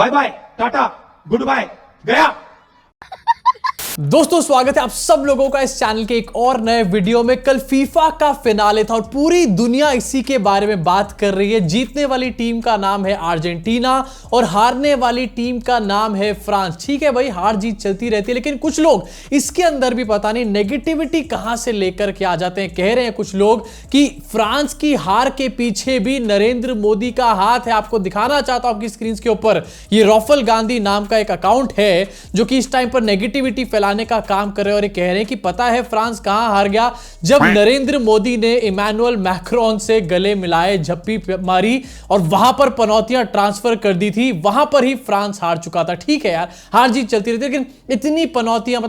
Bye bye, tata, goodbye, गया। दोस्तों स्वागत है आप सब लोगों का इस चैनल के एक और नए वीडियो में। कल फीफा का फिनाले था और पूरी दुनिया इसी के बारे में बात कर रही है। जीतने वाली टीम का नाम है अर्जेंटीना और हारने वाली टीम का नाम है फ्रांस। ठीक है भाई, हार जीत चलती रहती है, लेकिन कुछ लोग इसके अंदर भी पता नहीं नेगेटिविटी कहां से लेकर के आ जाते हैं। कह रहे हैं कुछ लोग कि फ्रांस की हार के पीछे भी नरेंद्र मोदी का हाथ है। आपको दिखाना चाहता हूं आपकी स्क्रीन के ऊपर, ये राफेल गांधी नाम का एक अकाउंट है जो कि इस टाइम पर नेगेटिविटी फैलाने का काम कर रहे हैं और ये कह रहे हैं कि पता है फ्रांस कहां हार गया, जब नरेंद्र मोदी ने इमैनुअल मैक्रोन से गले मिलाए, झप्पी मारी और वहां पर पनौतियां ट्रांसफर कर दी थी, वहां पर ही फ्रांस हार चुका था। ठीक है यार, हार जीत चलती रहती है, लेकिन इतनी पनौतियां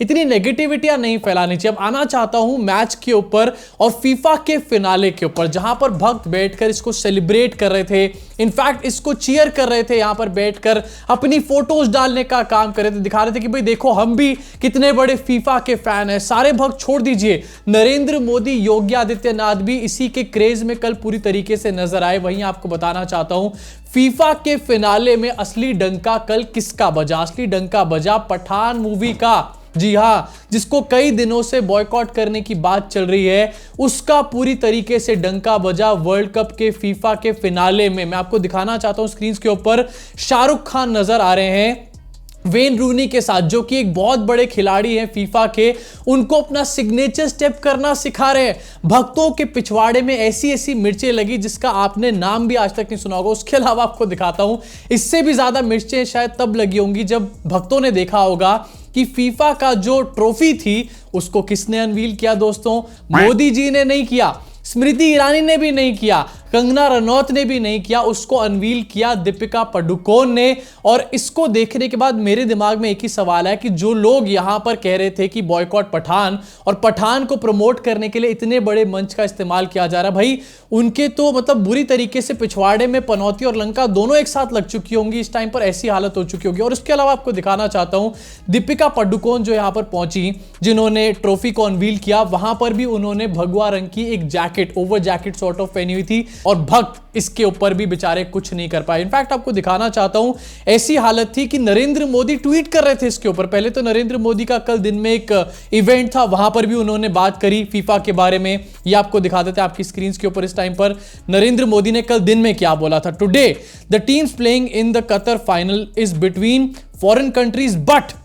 इतनी नेगेटिविटियां नहीं फैलानी चाहिए। अब आना चाहता हूं मैच के ऊपर और फीफा के फिनाले के ऊपर, जहां पर भक्त बैठकर इसको सेलिब्रेट कर रहे थे, इनफैक्ट इसको चीयर कर रहे थे, यहां पर बैठकर अपनी फोटोज डालने का काम कर रहे थे, दिखा रहे थे कि भाई देखो हम भी कितने बड़े फीफा के फैन हैं। सारे भक्त छोड़ दीजिए, नरेंद्र मोदी, योगी आदित्यनाथ भी इसी के क्रेज में कल पूरी तरीके से नजर आए। वहीं आपको बताना चाहता हूं फीफा के फिनाले में असली डंका कल किसका बजा? असली डंका बजा पठान मूवी का। जी हां, जिसको कई दिनों से बॉयकॉट करने की बात चल रही है, उसका पूरी तरीके से डंका बजा वर्ल्ड कप के फीफा के फिनाले में। मैं आपको दिखाना चाहता हूं स्क्रीन के ऊपर, शाहरुख खान नजर आ रहे हैं वेन रूनी के साथ, जो कि एक बहुत बड़े खिलाड़ी हैं फीफा के, उनको अपना सिग्नेचर स्टेप करना सिखा रहे हैं। भक्तों के पिछवाड़े में ऐसी ऐसी मिर्चें लगी जिसका आपने नाम भी आज तक नहीं सुना होगा। उसके अलावा आपको दिखाता हूं, इससे भी ज्यादा मिर्चें शायद तब लगी होंगी जब भक्तों ने देखा होगा कि फीफा का जो ट्रॉफी थी उसको किसने अनवील किया। दोस्तों, मोदी जी ने नहीं किया, स्मृति ईरानी ने भी नहीं किया, कंगना रनौत ने भी नहीं किया, उसको अनवील किया दीपिका पादुकोण ने। और इसको देखने के बाद मेरे दिमाग में एक ही सवाल है कि जो लोग यहां पर कह रहे थे कि बॉयकॉट पठान और पठान को प्रमोट करने के लिए इतने बड़े मंच का इस्तेमाल किया जा रहा है, भाई उनके तो मतलब बुरी तरीके से पिछवाड़े में पनौती और लंका दोनों एक साथ लग चुकी होंगी। इस टाइम पर ऐसी हालत हो चुकी होगी। और उसके अलावा आपको दिखाना चाहता हूं दीपिका पादुकोण जो यहां पर पहुंची, जिन्होंने ट्रॉफी को अनवील किया, वहां पर भी उन्होंने भगवा रंग की एक jacket, over jacket sort of पहनी हुई थी और भक्त इसके ऊपर भी बेचारे कुछ नहीं कर पाए। इनफैक्ट आपको दिखाना चाहता हूं, ऐसी हालत थी कि नरेंद्र मोदी ट्वीट कर रहे थे इसके ऊपर। पहले तो नरेंद्र मोदी का कल दिन में एक इवेंट था, वहां पर भी उन्होंने बात करी फीफा के बारे में। ये आपको दिखा देते हैं आपकी स्क्रीन के ऊपर इस टाइम पर, नरेंद्र मोदी ने कल दिन में क्या बोला था। Today the teams playing in the Qatar final is between foreign countries, but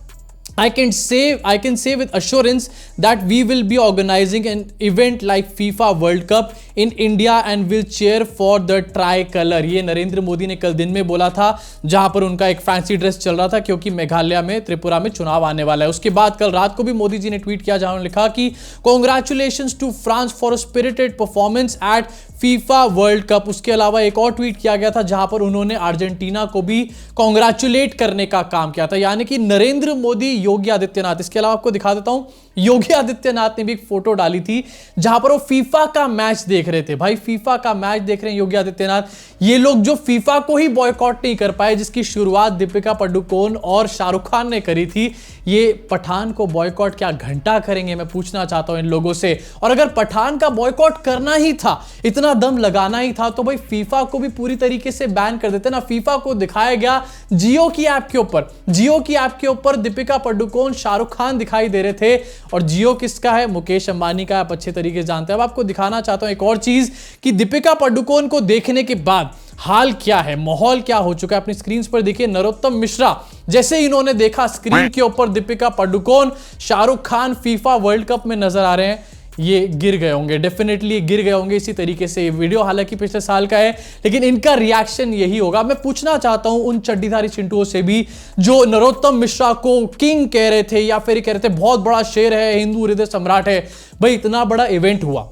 I can say with assurance that we will be organizing an event like FIFA World Cup in India and will cheer for the tricolor। ये नरेंद्र मोदी ने कल दिन में बोला था, जहां पर उनका एक फैंसी ड्रेस चल रहा था क्योंकि मेघालय में, त्रिपुरा में चुनाव आने वाला है। उसके बाद कल रात को भी मोदी जी ने ट्वीट किया जहां उन्होंने लिखा कि congratulations to France for a spirited performance at FIFA World Cup. उसके अलावा एक और ट्वीट किया गया था जहां पर उन्होंने अर्जेंटीना को भी कॉन्ग्रेचुलेट करने का काम किया था। यानी कि नरेंद्र मोदी, योगी आदित्यनाथ। इसके अलावा आपको दिखा देता हूं, योगी आदित्यनाथ ने भी एक फोटो डाली थी जहां पर वो फीफा का मैच देख रहे थे। भाई फीफा का मैच देख रहे हैं योगी आदित्यनाथ। ये लोग जो फीफा को ही बॉयकॉट नहीं कर पाए, जिसकी शुरुआत दीपिका पादुकोण और शाहरुख खान ने करी थी, ये पठान को बॉयकॉट क्या घंटा करेंगे? मैं पूछना चाहता हूं इन लोगों से। और अगर पठान का बॉयकॉट करना ही था, इतना दम लगाना ही था, तो भाई फीफा को भी पूरी तरीके से बैन कर देते ना। फीफा को दिखाया गया जियो की ऐप के ऊपर दीपिका पादुकोण, शाहरुख खान दिखाई दे रहे थे। और जियो किसका है? मुकेश अंबानी का। आप अच्छे तरीके से जानते हैं। अब आपको दिखाना चाहता हूं एक और चीज कि दीपिका पादुकोण को देखने के बाद हाल क्या है, माहौल क्या हो चुका है। अपनी स्क्रीन पर देखिए, नरोत्तम मिश्रा जैसे ही इन्होंने देखा स्क्रीन के ऊपर Deepika Padukone, Shahrukh Khan FIFA World cup में नजर आ रहे हैं, ये गिर गए होंगे, डेफिनेटली गिर गए होंगे। इसी तरीके से ये वीडियो हालांकि पिछले साल का है, लेकिन इनका रिएक्शन यही होगा। मैं पूछना चाहता हूं उन चड्डीधारी चिंटुओं से भी जो नरोत्तम मिश्रा को किंग कह रहे थे या फिर कह रहे थे बहुत बड़ा शेर है, हिंदू हृदय सम्राट है। भाई इतना बड़ा इवेंट हुआ,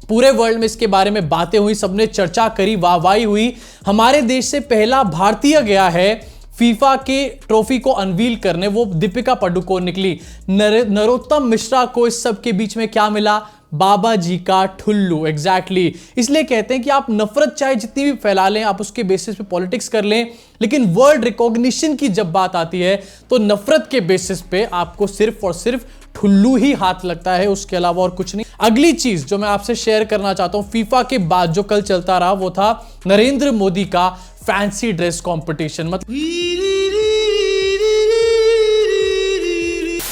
पूरे वर्ल्ड में इसके बारे में बातें हुई, सबने चर्चा करी, वाहवाही हुई। हमारे देश से पहला भारतीय गया है फीफा के ट्रॉफी को अनवील करने, वो दीपिका पादुकोण निकली। नरोत्तम मिश्रा को इस सब के बीच में क्या मिला? बाबा जी का ठुल्लू। एग्जैक्टली इसलिए कहते हैं कि आप नफरत चाहे जितनी भी फैला लें, आप उसके बेसिस पे पॉलिटिक्स कर लें, लेकिन वर्ल्ड रिकॉग्निशन की जब बात आती है तो नफरत के बेसिस पे आपको सिर्फ और सिर्फ ठुल्लू ही हाथ लगता है, उसके अलावा और कुछ नहीं। अगली चीज जो मैं आपसे शेयर करना चाहता हूं फीफा के बाद जो कल चलता रहा वो था नरेंद्र मोदी का फैंसी ड्रेस कंपटीशन। मतलब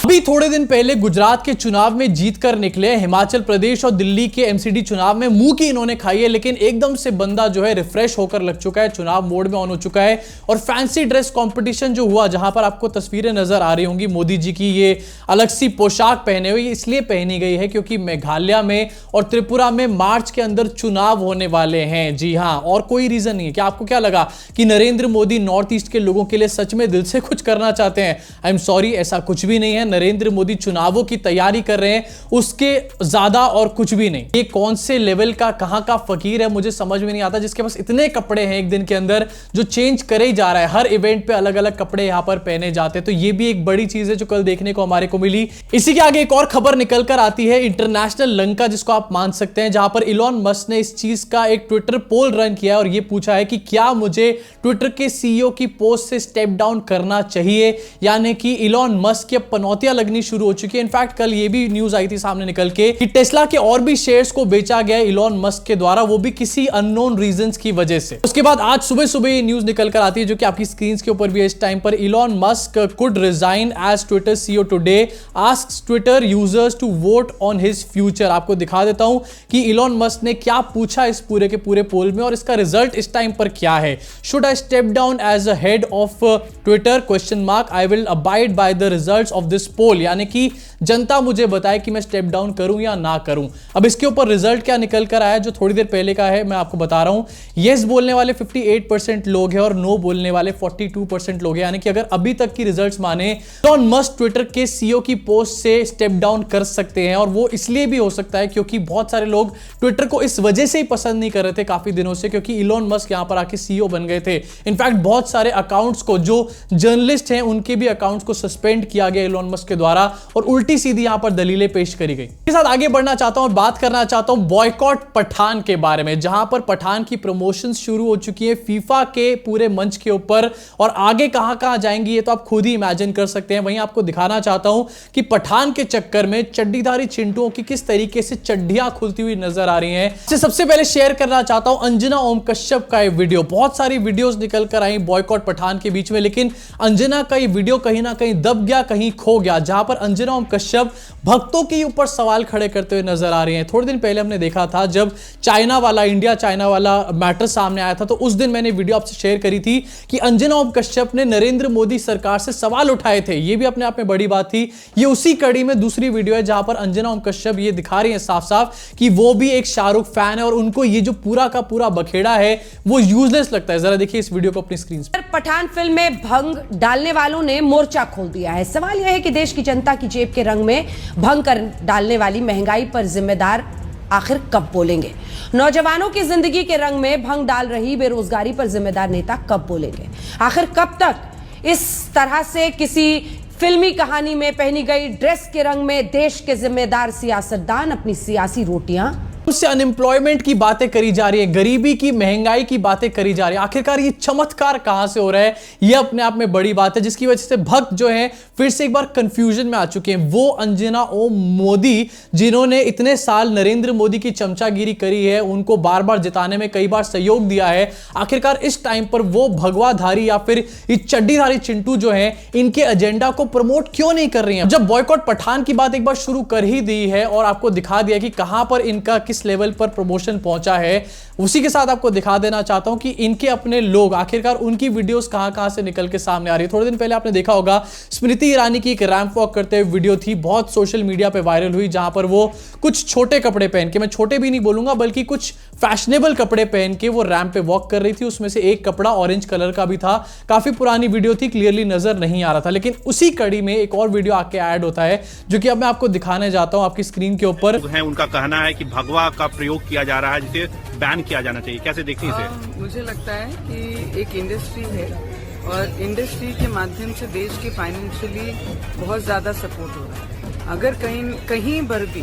अभी थोड़े दिन पहले गुजरात के चुनाव में जीतकर निकले, हिमाचल प्रदेश और दिल्ली के एमसीडी चुनाव में मुंह की इन्होंने खाई है, लेकिन एकदम से बंदा जो है रिफ्रेश होकर लग चुका है, चुनाव मोड में ऑन हो चुका है। और फैंसी ड्रेस कंपटीशन जो हुआ, जहां पर आपको तस्वीरें नजर आ रही होंगी मोदी जी की ये अलग सी पोशाक पहने हुए, इसलिए पहनी गई है क्योंकि मेघालय में और त्रिपुरा में मार्च के अंदर चुनाव होने वाले हैं। जी हां, और कोई रीजन नहीं है। क्या आपको क्या लगा कि नरेंद्र मोदी नॉर्थ ईस्ट के लोगों के लिए सच में दिल से कुछ करना चाहते हैं? आई एम सॉरी, ऐसा कुछ भी नहीं है। नरेंद्र मोदी चुनावों की तैयारी कर रहे हैं, उसके ज्यादा और कुछ भी नहीं। ये कौन से लेवल का कहां का फकीर है मुझे समझ में नहीं आता, जिसके पास इतने कपड़े हैं एक दिन के अंदर, जो चेंज करे ही जा रहा है। हर इवेंट पे अलग अलग कपड़े यहां पर पहने जाते हैं। तो ये भी एक बड़ी चीज है जो कल देखने को हमारे को मिली। इसी के आगे एक और खबर निकल कर आती है, इंटरनेशनल लंका जिसको आप मान सकते हैं, जहां पर इलॉन मस्क ने इस चीज का एक ट्विटर पोल रन किया और यह पूछा है कि क्या मुझे ट्विटर के सीईओ की पोस्ट से स्टेप डाउन करना चाहिए। यानी कि इलॉन मस्क की पनौतियां लगनी शुरू हो चुकी है। इनफैक्ट कल ये भी न्यूज आई थी सामने निकल के कि टेस्ला के और भी शेयर्स को बेचा गया इलॉन मस्क के द्वारा, वो भी किसी अननोन रीजंस की वजह से। उसके बाद आज सुबह सुबह ये न्यूज निकल कर आती है, जो कि आपकी स्क्रीन के ऊपर भी है इस टाइम पर। Elon Musk could resign as Twitter CEO today, asks Twitter users to vote on his future. आपको दिखा देता हूं कि इलॉन मस्क ने क्या पूछा इस पूरे के पूरे पोल में और इसका रिजल्ट इस टाइम पर क्या है। Should I step down as a head of Twitter question mark, I will abide by the results of this poll. यानी कि जनता मुझे बताए कि मैं स्टेप डाउन करूं या ना करूं। अब इसके ऊपर रिजल्ट क्या निकल कर आया, जो थोड़ी देर पहले का है, मैं आपको बता रहा हूं। यस बोलने वाले 58% लोग हैं और नो बोलने वाले 42% लोग हैं। यानी कि अगर अभी तक की रिजल्ट्स माने, इलॉन मस्क ट्विटर के सीईओ की पोस्ट से स्टेप डाउन कर सकते हैं। और वो इसलिए भी हो सकता है क्योंकि बहुत सारे लोग ट्विटर को इस वजह से ही पसंद नहीं कर रहे थे काफी दिनों से, क्योंकि इलॉन मस्क यहां पर आके सीईओ बन गए थे। इनफैक्ट बहुत सारे अकाउंट्स को, जो जर्नलिस्ट हैं उनके भी अकाउंट्स को सस्पेंड किया गया इलॉन मस्क के द्वारा और उल्टी सीधी यहां पर दलीलें पेश करी गई। इसके साथ आगे बढ़ना चाहता हूं और बात करना चाहता हूं बॉयकॉट पठान के बारे में, जहां पर पठान की प्रमोशंस शुरू हो चुकी है फीफा के पूरे मंच के ऊपर और आगे कहां-कहां जाएंगी ये तो आप खुद ही इमेजिन कर सकते हैं। वहीं आपको दिखाना चाहता हूं कि पठान के चक्कर में चड्डीधारी चिंटुओं की किस तरीके से चड्डियां खुलती हुई नजर आ रही हैं। सबसे पहले शेयर करना चाहता हूं अंजना ओम कश्यप का ये वीडियो। बहुत सारी वीडियोस निकल कर आई बॉयकॉट पठान के बीच में, लेकिन अंजना का ये वीडियो कहीं ना कहीं दब गया, कहीं खो गया, जहां पर अंजना ओम कश्यप भक्तों के ऊपर सवाल खड़े करते हुए नजर आ रही हैं। थोड़े दिन पहले हमने देखा था जब चाइना वाला, इंडिया चाइना वाला मैटर सामने आया था, तो उस दिन मैंने वीडियो आपसे शेयर करी थी कि अंजना ओम कश्यप ने नरेंद्र मोदी सरकार से सवाल उठाए थे। ये भी अपने आप में बड़ी बात थी। ये उसी कड़ी में दूसरी वीडियो है जहां पर अंजना ओम कश्यप ये दिखा रही है साफ साफ कि वो भी एक शाहरुख फैन है और उनको ये जो पूरा का पूरा बखेड़ा है वो यूजलेस लगता है। जरा देखिए इस वीडियो को अपनी स्क्रीन पर। पठान फिल्म में भंग डालने वालों ने मोर्चा खोल दिया है। सवाल यह है कि देश की जनता की जेब के रंग में भंग कर डालने वाली महंगाई पर जिम्मेदार आखिर कब बोलेंगे? नौजवानों की जिंदगी के रंग में भंग डाल रही बेरोजगारी पर जिम्मेदार नेता कब बोलेंगे? आखिर कब तक इस तरह से किसी फिल्मी कहानी में पहनी गई ड्रेस के रंग में देश के जिम्मेदार सियासतदान अपनी सियासी रोटियां उससे अनएम्प्लॉयमेंट की बातें करी जा रही है, गरीबी की, महंगाई की बातें करी जा रही है। आखिरकार ये चमत्कार कहां से हो रहा है, ये अपने आप में बड़ी बात है, जिसकी वजह से भक्त जो हैं फिर से एक बार कंफ्यूजन में आ चुके हैं। वो अंजना ओम मोदी जिन्होंने इतने साल नरेंद्र मोदी की चमचागिरी करी है, उनको बार बार जिताने में कई बार सहयोग दिया है, आखिरकार इस टाइम पर वो भगवाधारी या फिर ये चड्डीधारी चिंटू जो है इनके एजेंडा को प्रमोट क्यों नहीं कर रही है? जब बॉयकॉट पठान की बात एक बार शुरू कर ही दी है और आपको दिखा दिया कि कहां पर इनका किस लेवल पर प्रमोशन पहुंचा है, उसी के साथ आपको दिखा देना चाहता हूं कि इनके अपने लोग, आखिरकार उनकी वीडियोस कहां-कहां से निकल के सामने आ रही है। थोड़े दिन पहले आपने देखा होगा स्मृति ईरानी की एक रैंप वॉक करते हुए वीडियो थी, बहुत सोशल मीडिया पे वायरल हुई, जहां पर वो कुछ छोटे कपड़े पहन के, मैं छोटे भी नहीं बोलूंगा बल्कि कुछ फैशनेबल कपड़े पहन के वो रैंप पे वॉक कर रही थी। उसमें से एक कपड़ा ऑरेंज कलर का भी था। काफी पुरानी वीडियो थी, क्लियरली नजर नहीं आ रहा था, लेकिन उसी कड़ी में एक और वीडियो आके ऐड होता है जो कि अब मैं आपको दिखाने जाता हूं आपकी स्क्रीन के ऊपर। उनका कहना है कि भगवा का प्रयोग किया जा रहा है, जिसे बैन किया जाना चाहिए। कैसे देखती हैं इसे? मुझे लगता है कि एक इंडस्ट्री है और इंडस्ट्री के माध्यम से देश की फाइनेंशियली बहुत ज्यादा सपोर्ट हो रहा है। अगर कहीं पर भी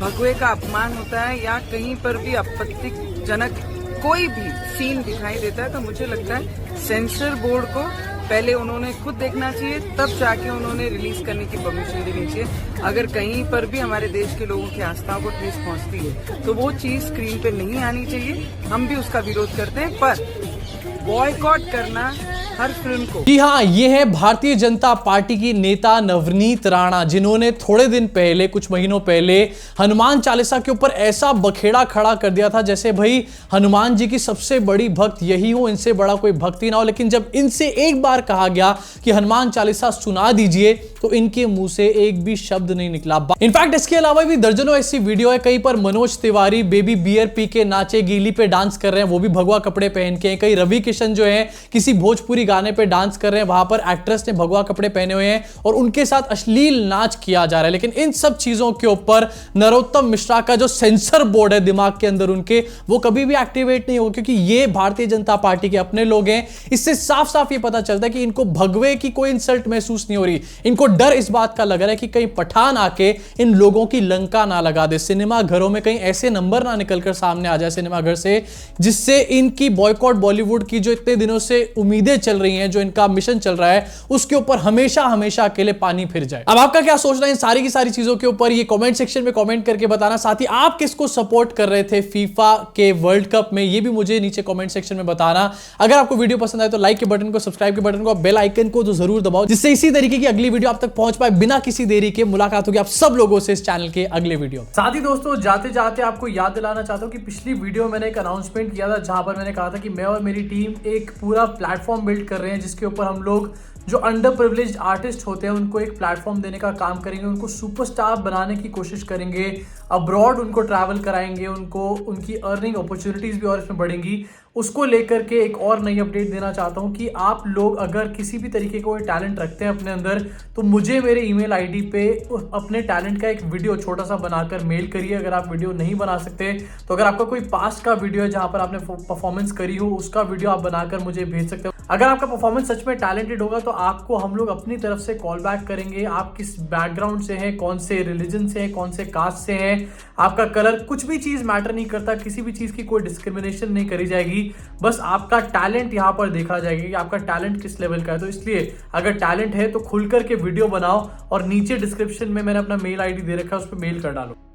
भगवे का अपमान होता है या कहीं पर भी आपत्तिजनक कोई भी सीन दिखाई देता है, तो मुझे लगता है सेंसर बोर्ड को पहले उन्होंने खुद देखना चाहिए, तब जाके उन्होंने रिलीज करने की परमिशन देनी चाहिए। अगर कहीं पर भी हमारे देश के लोगों की आस्था को ठेस पहुंचती है तो वो चीज स्क्रीन पे नहीं आनी चाहिए। हम भी उसका विरोध करते हैं, पर बॉयकॉट करना हर फिल्म को। जी हाँ, ये है भारतीय जनता पार्टी की नेता नवनीत राणा, जिन्होंने थोड़े दिन पहले, कुछ महीनों पहले हनुमान चालीसा के ऊपर ऐसा बखेड़ा खड़ा कर दिया था जैसे भाई हनुमान जी की सबसे बड़ी भक्त यही हो, इनसे बड़ा कोई भक्त ही ना हो। लेकिन जब इनसे एक बार कहा गया कि हनुमान चालीसा सुना दीजिए तो इनके मुंह से एक भी शब्द नहीं निकला। इनफैक्ट इसके अलावा भी दर्जनों ऐसी वीडियो है, कहीं पर मनोज तिवारी बेबी बियर पी के नाचे गीली पे डांस कर रहे हैं, वो भी भगवा कपड़े पहन के। कहीं रवि किशन जो है किसी भोजपुरी गाने पे डांस कर रहे हैं, वहां पर एक्ट्रेस ने भगवा कपड़े पहने हुए हैं और उनके साथ अश्लील नाच किया जा रहा है। लेकिन इन सब चीजों के ऊपर नरोत्तम मिश्रा का जो सेंसर बोर्ड है दिमाग के अंदर उनके, वो कभी भी एक्टिवेट नहीं होगा, क्योंकि ये भारतीय जनता पार्टी के अपने लोग हैं। इससे साफ साफ ये पता चलता है कि इनको भगवे की कोई इंसल्ट महसूस नहीं हो रही, इनको डर इस बात का लग रहा है कि कहीं पठान आके इन लोगों की लंका ना लगा दे, सिनेमा घरों में कहीं ऐसे नंबर ना निकलकर सामने आ जाए सिनेमा घर से, जिससे इनकी बॉयकॉट बॉलीवुड की जो इतने दिनों से उम्मीदें चल रही हैं, जो इनका मिशन चल रहा है, उसके ऊपर हमेशा हमेशा अकेले पानी फिर जाए। अब आपका क्या सोचना है इन सारी की सारी चीजों के ऊपर, ये कमेंट सेक्शन में कमेंट करके बताना। साथ ही आप किसको सपोर्ट कर रहे थे फीफा के वर्ल्ड कप में, ये भी मुझे नीचे कमेंट सेक्शन में बताना। अगर आपको वीडियो पसंद आए तो लाइक के बटन को, सब्सक्राइब के बटन को, बेल आइकन को तो जरूर दबाओ, जिससे इसी तरीके की अगली वीडियो आप तक पहुंच पाए बिना किसी देरी के। मुलाकात होगी आप सब लोगों से इस चैनल के अगले वीडियो। साथ ही दोस्तों, जाते जाते आपको याद दिलाना चाहता हूं कि पिछली वीडियो में मैंने एक अनाउंसमेंट किया था, जहां पर मैंने कहा था कि मैं और मेरी टीम एक पूरा प्लेटफॉर्म बिल्ड कर रहे हैं, जिसके ऊपर हम लोग जो अंडर प्रिविलेज्ड आर्टिस्ट होते हैं उनको एक प्लेटफॉर्म देने का काम करेंगे, उनको सुपरस्टार बनाने की कोशिश करेंगे, अब्रॉड उनको ट्रैवल कराएंगे, उनको उनकी अर्निंग अपॉर्चुनिटीज भी और इसमें बढ़ेंगी। उसको लेकर के एक और नई अपडेट देना चाहता हूं कि आप लोग अगर किसी भी तरीके का कोई टैलेंट रखते हैं अपने अंदर, तो मुझे मेरे ईमेल आईडी पे अपने टैलेंट का एक वीडियो छोटा सा बनाकर मेल करिए। अगर आप वीडियो नहीं बना सकते तो अगर आपका कोई पास्ट का वीडियो है जहां पर आपने परफॉर्मेंस करी हो, उसका वीडियो आप बनाकर मुझे भेज सकते हो। अगर आपका परफॉर्मेंस सच में टैलेंटेड होगा तो आपको हम लोग अपनी तरफ से कॉल बैक करेंगे। आप किस बैकग्राउंड से हैं, कौन से रिलीजन से हैं, कौन से कास्ट से हैं, आपका कलर, कुछ भी चीज मैटर नहीं करता, किसी भी चीज की कोई डिस्क्रिमिनेशन नहीं करी जाएगी। बस आपका टैलेंट यहाँ पर देखा जाएगा कि आपका टैलेंट किस लेवल का है। तो इसलिए अगर टैलेंट है तो खुल करके वीडियो बनाओ और नीचे डिस्क्रिप्शन में मैंने अपना मेल आईडी दे रखा है, उस पर मेल कर डालो।